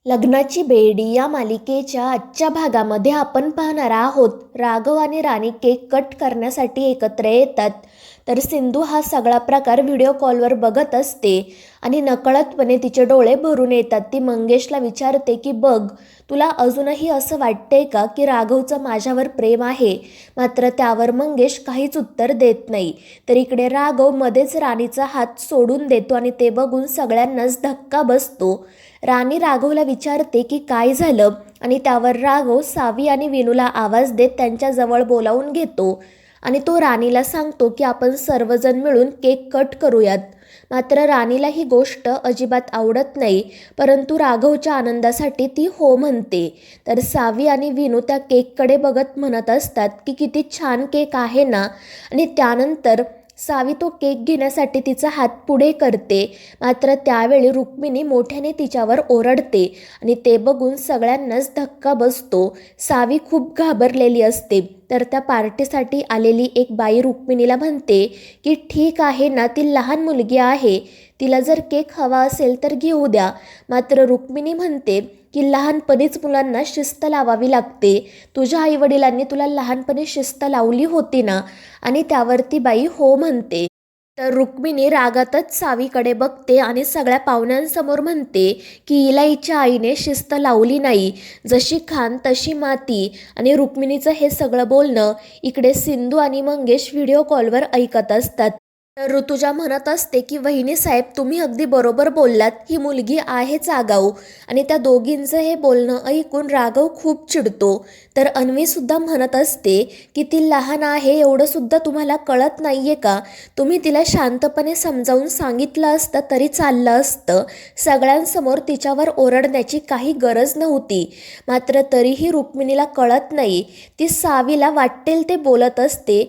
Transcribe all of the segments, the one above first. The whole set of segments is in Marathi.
लग्नाची बेडी या मालिकेच्या आजच्या भागामध्ये आपण पाहणार आहोत राघव आणि राणी केक कट करण्यासाठी एकत्र येतात. तर सिंधू हा सगळा प्रकार व्हिडिओ कॉलवर बघत असते आणि नकळतपणे तिचे डोळे भरून येतात. ती मंगेशला विचारते की बघ, तुला अजूनही असं वाटते का की राघवचं माझ्यावर प्रेम आहे? मात्र त्यावर मंगेश काहीच उत्तर देत नाही. तर इकडे राघव मध्येच राणीचा हात सोडून देतो आणि ते बघून सगळ्यांनाच धक्का बसतो. राणी राघवला विचारते की काय झालं आणि त्यावर राघव सावी आणि विनूला आवाज देत त्यांच्या जवळ बोलावून घेतो आणि तो राणीला सांगतो की आपण सर्वजण मिळून केक कट करूयात. मात्र राणीला ही गोष्ट अजिबात आवडत नाही, परंतु राघवच्या आनंदासाठी ती हो म्हणते. तर सावी आणि विनू त्या केककडे बघत म्हणत असतात की किती छान केक आहे ना. आणि त्यानंतर सावी तो केक घेण्यासाठी तिचा हात पुढे करते. मात्र त्यावेळी रुक्मिणी मोठ्याने तिच्यावर ओरडते आणि ते बघून सगळ्यांनाच धक्का बसतो. सावी खूप घाबरलेली असते. तर त्या पार्टीसाठी आलेली एक बाई रुक्मिणीला म्हणते की ठीक आहे ना, ती लहान मुलगी आहे, तिला जर केक हवा असेल तर घेऊ द्या. मात्र रुक्मिणी म्हणते की लहानपणीच मुलांना शिस्त लावावी लागते. तुझ्या आईवडिलांनी तुला लहानपणी शिस्त लावली होती ना. आणि त्यावरती बाई हो म्हणते. तर रुक्मिणी रागातच सावीकडे बघते आणि सगळ्या पाहुण्यांसमोर म्हणते की हिला हिच्या आईने शिस्त लावली नाही, जशी खान तशी माती. आणि रुक्मिणीचं हे सगळं बोलणं इकडे सिंधू आणि मंगेश व्हिडिओ कॉलवर ऐकत असतात. तर ऋतुजा म्हणत असते की वहिनी साहेब, तुम्ही अगदी बरोबर बोललात, ही मुलगी आहेच आगाऊ. आणि त्या दोघींचं हे बोलणं ऐकून राघव खूप चिडतो. तर अन्वीसुद्धा म्हणत असते की ती लहान आहे, एवढं सुद्धा तुम्हाला कळत नाहीये का? तुम्ही तिला शांतपणे समजावून सांगितलं असतं तरी चाललं असतं. सगळ्यांसमोर तिच्यावर ओरडण्याची काही गरज नव्हती. मात्र तरीही रुक्मिणीला कळत नाही. ती सावीला वाटेल ते बोलत असते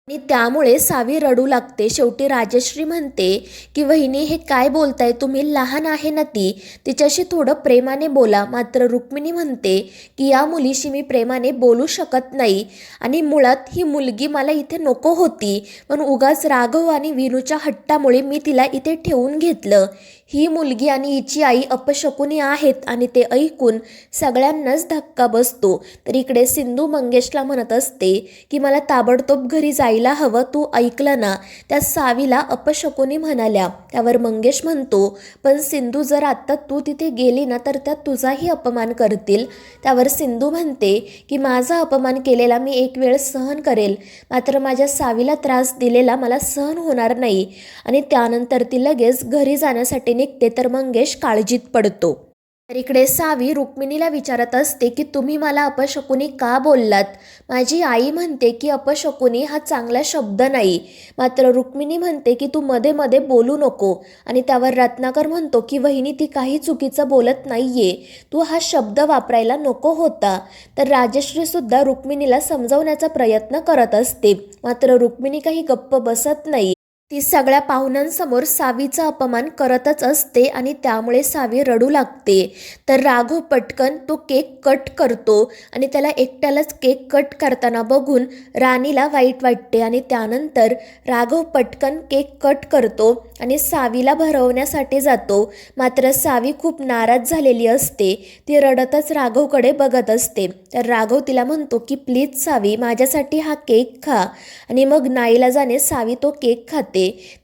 आणि त्यामुळे सावी रडू लागते. शेवटी राजश्री म्हणते की वहिनी, हे काय बोलताय तुम्ही? लहान आहे ना ती, तिच्याशी थोडं प्रेमाने बोला. मात्र रुक्मिणी म्हणते की या मुलीशी मी प्रेमाने बोलू शकत नाही आणि मुळात ही मुलगी मला इथे नको होती, पण उगाच राघव आणि विनूच्या हट्टामुळे मी तिला इथे ठेवून घेतलं. ही मुलगी आणि हिची आई अपशकुनी आहेत. आणि ते ऐकून सगळ्यांनाच धक्का बसतो. तर इकडे सिंधू मंगेशला म्हणत असते की मला ताबडतोब घरी जायला हवं, तू ऐकलं ना? त्या सावीला अपशकुनी म्हणाल्या. त्यावर मंगेश म्हणतो पण सिंधू, जर आत्ता तू तिथे गेली ना तर त्या तुझाही अपमान करतील. त्यावर सिंधू म्हणते की माझा अपमान केलेला मी एक वेळ सहन करेल, मात्र माझ्या सावीला त्रास दिलेला मला सहन होणार नाही. आणि त्यानंतर ती लगेच घरी जाण्यासाठी निघते. तर मंगेश काळजीत पडतो. तर इकडे सावी रुक्मिणीला विचारत असते की तुम्ही मला अपशकुनी का बोललात? माझी आई म्हणते की अपशकुनी हा चांगला शब्द नाही. मात्र रुक्मिणी म्हणते की तू मध्ये मध्ये बोलू नको. आणि त्यावर रत्नाकर म्हणतो की वहिनी, ती काही चुकीचं बोलत नाहीये, तू हा शब्द वापरायला नको होता. तर राजश्री सुद्धा रुक्मिणीला समजवण्याचा प्रयत्न करत असते. मात्र रुक्मिणी काही गप्प बसत नाही. ती सगळ्या पाहुण्यांसमोर सावीचा अपमान करतच असते आणि त्यामुळे सावी रडू लागते. तर राघव पटकन तो केक कट करतो आणि त्याला एकट्यालाच केक कट करताना बघून राणीला वाईट वाटते. आणि त्यानंतर राघव पटकन केक कट करतो आणि सावीला भरवण्यासाठी जातो. मात्र सावी खूप नाराज झालेली असते. ती रडतच राघवकडे बघत असते. तर राघव तिला म्हणतो की प्लीज सावी, माझ्यासाठी हा केक खा. आणि मग नाईलाजाने सावी तो केक खाते.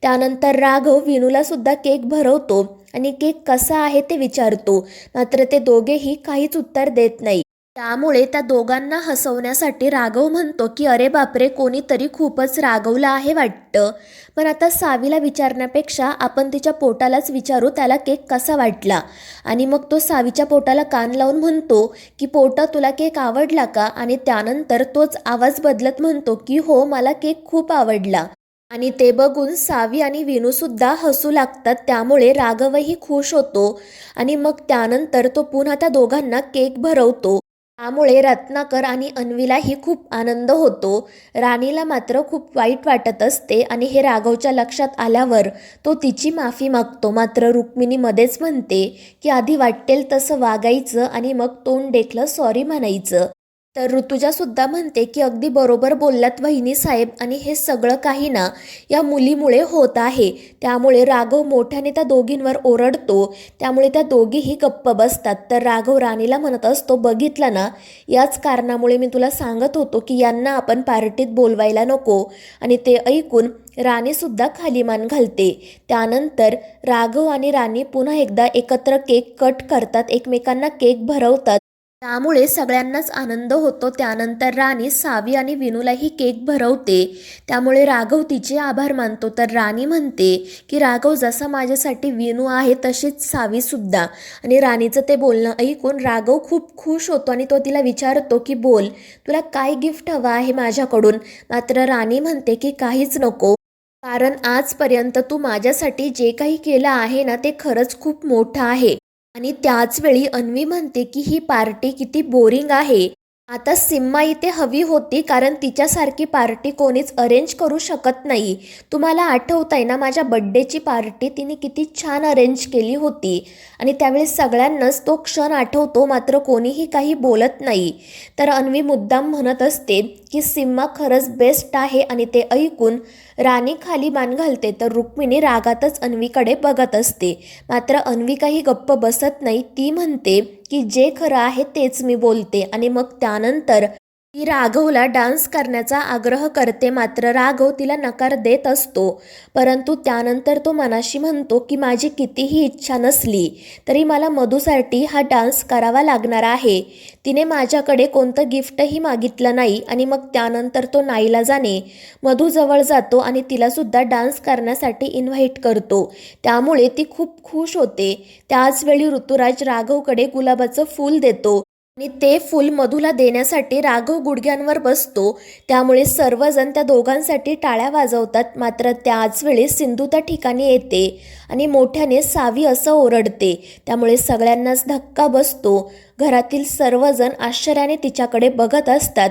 त्यानंतर राघव विनूला सुद्धा केक भरवतो आणि केक कसा आहे ते विचारतो. मात्र ते दोघेही काहीच उत्तर देत नाही. त्यामुळे त्या दोघांना हसवण्यासाठी राघव म्हणतो की अरे बापरे, कोणीतरी खूपच रागवलं आहे वाटतं. पण आता सावीला विचारण्यापेक्षा आपण तिच्या पोटालाच विचारू, त्याला केक कसा वाटला. आणि मग तो सावीच्या पोटाला कान लावून म्हणतो की पोटा, तुला केक आवडला का? आणि त्यानंतर तोच आवाज बदलत म्हणतो की हो, मला केक खूप आवडला. आणि ते बघून सावी आणि विनूसुद्धा हसू लागतात. त्यामुळे राघवही खुश होतो आणि मग त्यानंतर तो पुन्हा त्या दोघांना केक भरवतो. त्यामुळे रत्नाकर आणि अन्वीलाही खूप आनंद होतो. राणीला मात्र खूप वाईट वाटत असते आणि हे राघवच्या लक्षात आल्यावर तो तिची माफी मागतो. मात्र रुक्मिणी मध्येच म्हणते की आधी वाटेल तसं वागायचं आणि मग तोंड देखलं सॉरी म्हणायचं. तर ऋतुजा सुद्धा म्हणते की अगदी बरोबर बोललात वहिनी साहेब, आणि हे सगळं काही ना या मुलीमुळे होत आहे. त्यामुळे राघव मोठ्याने त्या दोघींवर ओरडतो. त्यामुळे त्या दोघीही गप्प बसतात. तर राघव राणीला म्हणत असतो, बघितलं ना, याच कारणामुळे मी तुला सांगत होतो की यांना आपण पार्टीत बोलवायला नको. आणि ते ऐकून राणीसुद्धा खाली मान घालते. त्यानंतर राघव आणि राणी पुन्हा एकदा एकत्र केक कट करतात, एकमेकांना केक भरवतात. त्यामुळे सगळ्यांनाच आनंद होतो. त्यानंतर राणी सावी आणि विनूलाही केक भरवते. त्यामुळे राघव तिचे आभार मानतो. तर राणी म्हणते की राघव जसा माझ्यासाठी विनू आहे तशीच सावीसुद्धा. आणि राणीचं ते बोलणं ऐकून राघव खूप खुश होतो आणि तो तिला विचारतो की बोल, तुला काय गिफ्ट हवं आहे माझ्याकडून. मात्र राणी म्हणते की काहीच नको, कारण आजपर्यंत तू माझ्यासाठी जे काही केलं आहे ना ते खरंच खूप मोठं आहे. आणि त्याच वेळी अन्वी म्हणते की ही पार्टी किती बोरिंग आहे. आता सिम्मा इथे हवी होती, कारण तिच्यासारखी पार्टी कोणीच अरेंज करू शकत नाही. तुम्हाला आठवतंय ना, माझ्या बड्डेची पार्टी तिने किती छान अरेंज केली होती. आणि त्यावेळी सगळ्यांनाच तो क्षण आठवतो, मात्र कोणीही काही बोलत नाही. तर अन्वी मुद्दाम म्हणत असते की सिम्मा खरंच बेस्ट आहे. आणि ते ऐकून राणी खाली मान घालते. तर रुक्मिणी रागातच अन्वीकडे बघत असते. मात्र अन्वी काही गप्प बसत नाही. ती म्हणते की जे खरं आहे तेच मी बोलते. आणि मग त्यानंतर ती राघवला डान्स करण्याचा आग्रह करते. मात्र राघव तिला नकार देत असतो. परंतु त्यानंतर तो मनाशी म्हणतो की माझी कितीही इच्छा नसली तरी मला मधूसाठी हा डान्स करावा लागणार आहे. तिने माझ्याकडे कोणतं गिफ्टही मागितलं नाही. आणि मग त्यानंतर तो नाईलाजाने मधूजवळ जातो आणि तिलासुद्धा डान्स करण्यासाठी इन्व्हाइट करतो. त्यामुळे ती खूप खुश होते. त्याचवेळी ऋतुराज राघवकडे गुलाबाचं फूल देतो आणि ते फूल मधूला देण्यासाठी राघव गुडघ्यांवर बसतो. त्यामुळे सर्वजण त्या दोघांसाठी टाळ्या वाजवतात. मात्र त्याच वेळी सिंधू त्या ठिकाणी येते आणि मोठ्याने सावी असं ओरडते. त्यामुळे सगळ्यांनाच धक्का बसतो. घरातील सर्वजण आश्चर्याने तिच्याकडे बघत असतात.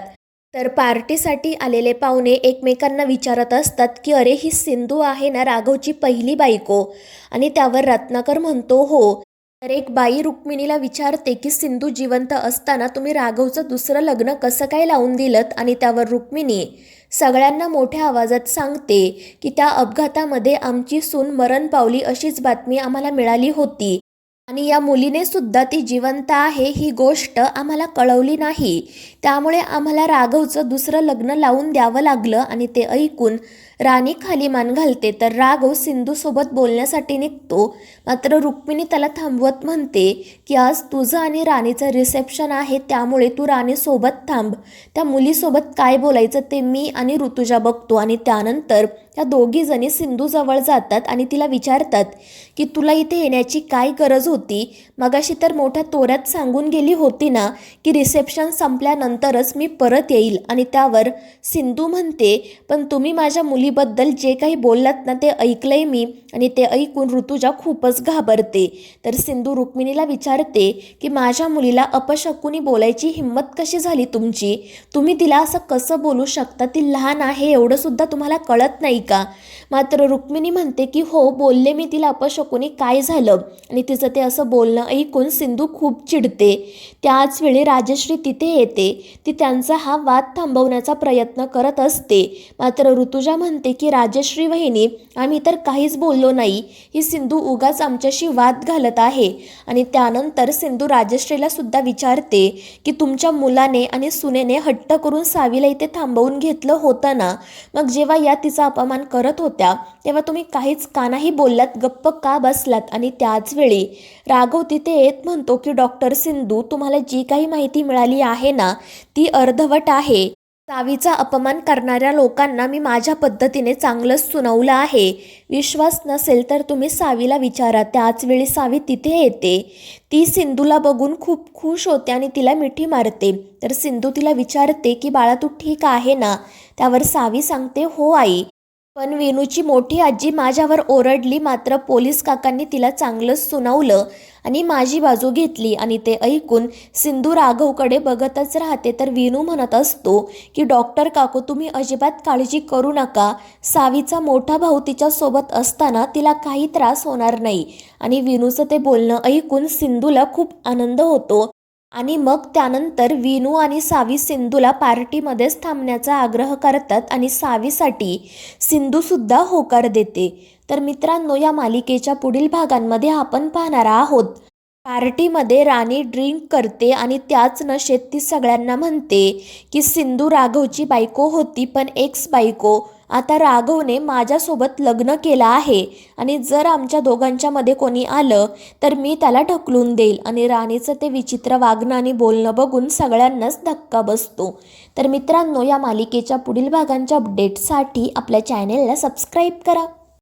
तर पार्टीसाठी आलेले पाहुणे एकमेकांना विचारत असतात की अरे, ही सिंधू आहे ना राघवची पहिली बायको. आणि त्यावर रत्नाकर म्हणतो हो. तर एक बाई रुक्मिणीला विचारते की सिंधू जिवंत असताना तुम्ही राघवचं दुसरं लग्न कसं काय लावून दिलत. आणि त्यावर रुक्मिणी सगळ्यांना मोठ्या आवाजात सांगते की त्या अपघातामध्ये आमची सून मरण पावली अशीच बातमी आम्हाला मिळाली होती. आणि या मुलीने सुद्धा ती जिवंत आहे ही गोष्ट आम्हाला कळवली नाही. त्यामुळे आम्हाला राघवचं दुसरं लग्न लावून द्यावं लागलं. आणि ते ऐकून राणी खाली मान घालते. तर राघव सिंधूसोबत बोलण्यासाठी निघतो. मात्र रुक्मिणी त्याला थांबवत म्हणते की आज तुझं आणि राणीचं रिसेप्शन आहे, त्यामुळे तू राणीसोबत थांब. त्या मुलीसोबत काय बोलायचं ते मी आणि ऋतुजा बघतो. आणि त्यानंतर त्या दोघी जणी सिंधूजवळ जातात आणि तिला विचारतात की तुला इथे येण्याची काय गरज होती. मगाशी तर मोठ्या तोऱ्यात सांगून गेली होती ना की रिसेप्शन संपल्यानंतरच मी परत येईल. आणि त्यावर सिंधू म्हणते पण तुम्ही माझ्या मुलीबद्दल जे काही बोललात ना ते ऐकलंय मी. आणि ते ऐकून ऋतुजा खूपच घाबरते. तर सिंधू रुक्मिणीला विचारते की माझ्या मुलीला अपशकुनी बोलायची हिंमत कशी झाली तुमची. तुम्ही तिला असं कसं बोलू शकता, ती लहान आहे एवढं सुद्धा तुम्हाला कळत नाही का. मात्र रुक्मिणी म्हणते की हो बोलले मी तिला अपशकुनी, काय झालं. आणि तिचं ते असं बोलणं ऐकून सिंधू खूप चिडते. त्याच वेळी राजश्री तिथे येते. ती त्यांचा हा वाद थांबवण्याचा प्रयत्न करत असते. मात्र ऋतुजा म्हणते की राजश्री वहिनी, आम्ही तर काहीच बोललो नाही, ही सिंधू उगाच आमच्याशी वाद घालत आहे. आणि त्यानंतर सिंधू राजश्रीला सुद्धा विचारते की तुमच्या मुलाने आणि सुनेने हट्ट करून सावीला इथे थांबवून घेतलं होतं ना, मग जेव्हा या तिचा अपमान करत होत्या तेव्हा तुम्ही काहीच कानाही बोललात, गप्प का बसलात. आणि त्याच वेळी राघव तिथे येत म्हणतो की डॉक्टर सिंधू, तुम्हाला जी काही माहिती मिळाली आहे ना ती अर्धवट आहे. सावीचा अपमान करणाऱ्या लोकांना मी माझ्या पद्धतीने चांगलंच सुनावलं आहे. विश्वास नसेल तर तुम्ही सावीला विचारा. त्याच वेळी सावी तिथे येते. ती सिंधूला बघून खूप खुश होते आणि तिला मिठी मारते. तर सिंधू तिला विचारते की बाळा तू ठीक आहे ना. त्यावर सावी सांगते हो आई, पण विनूची मोठी आजी माझ्यावर ओरडली. मात्र पोलीस काकांनी तिला चांगलंच सुनावलं आणि माझी बाजू घेतली. आणि ते ऐकून सिंधू राघवकडे बघतच राहते. तर विनू म्हणत असतो की डॉक्टर काकू, तुम्ही अजिबात काळजी करू नका. सावीचा मोठा भाऊ तिच्यासोबत असताना तिला काही त्रास होणार नाही. आणि विनूचं ते बोलणं ऐकून सिंधूला खूप आनंद होतो. आणि मग त्यानंतर विनू आणि सावी सिंधूला पार्टीमध्येच थांबण्याचा आग्रह करतात आणि सावीसाठी सिंधूसुद्धा होकार देते. तर मित्रांनो, या मालिकेच्या पुढील भागांमध्ये आपण पाहणार आहोत, पार्टीमध्ये राणी ड्रिंक करते आणि त्याच नशेत ती सगळ्यांना म्हणते की सिंधू राघवची बायको होती पण एक्स बायको. आता राघवने माझ्यासोबत लग्न केलं आहे आणि जर आमच्या दोघांच्यामध्ये कोणी आलं तर मी त्याला ढकलून देईल. आणि राणीचं ते विचित्र वागणं आणि बोलणं बघून सगळ्यांनाच धक्का बसतो. तर मित्रांनो, या मालिकेच्या पुढील भागांच्या अपडेटसाठी आपल्या चॅनेलला सबस्क्राईब करा.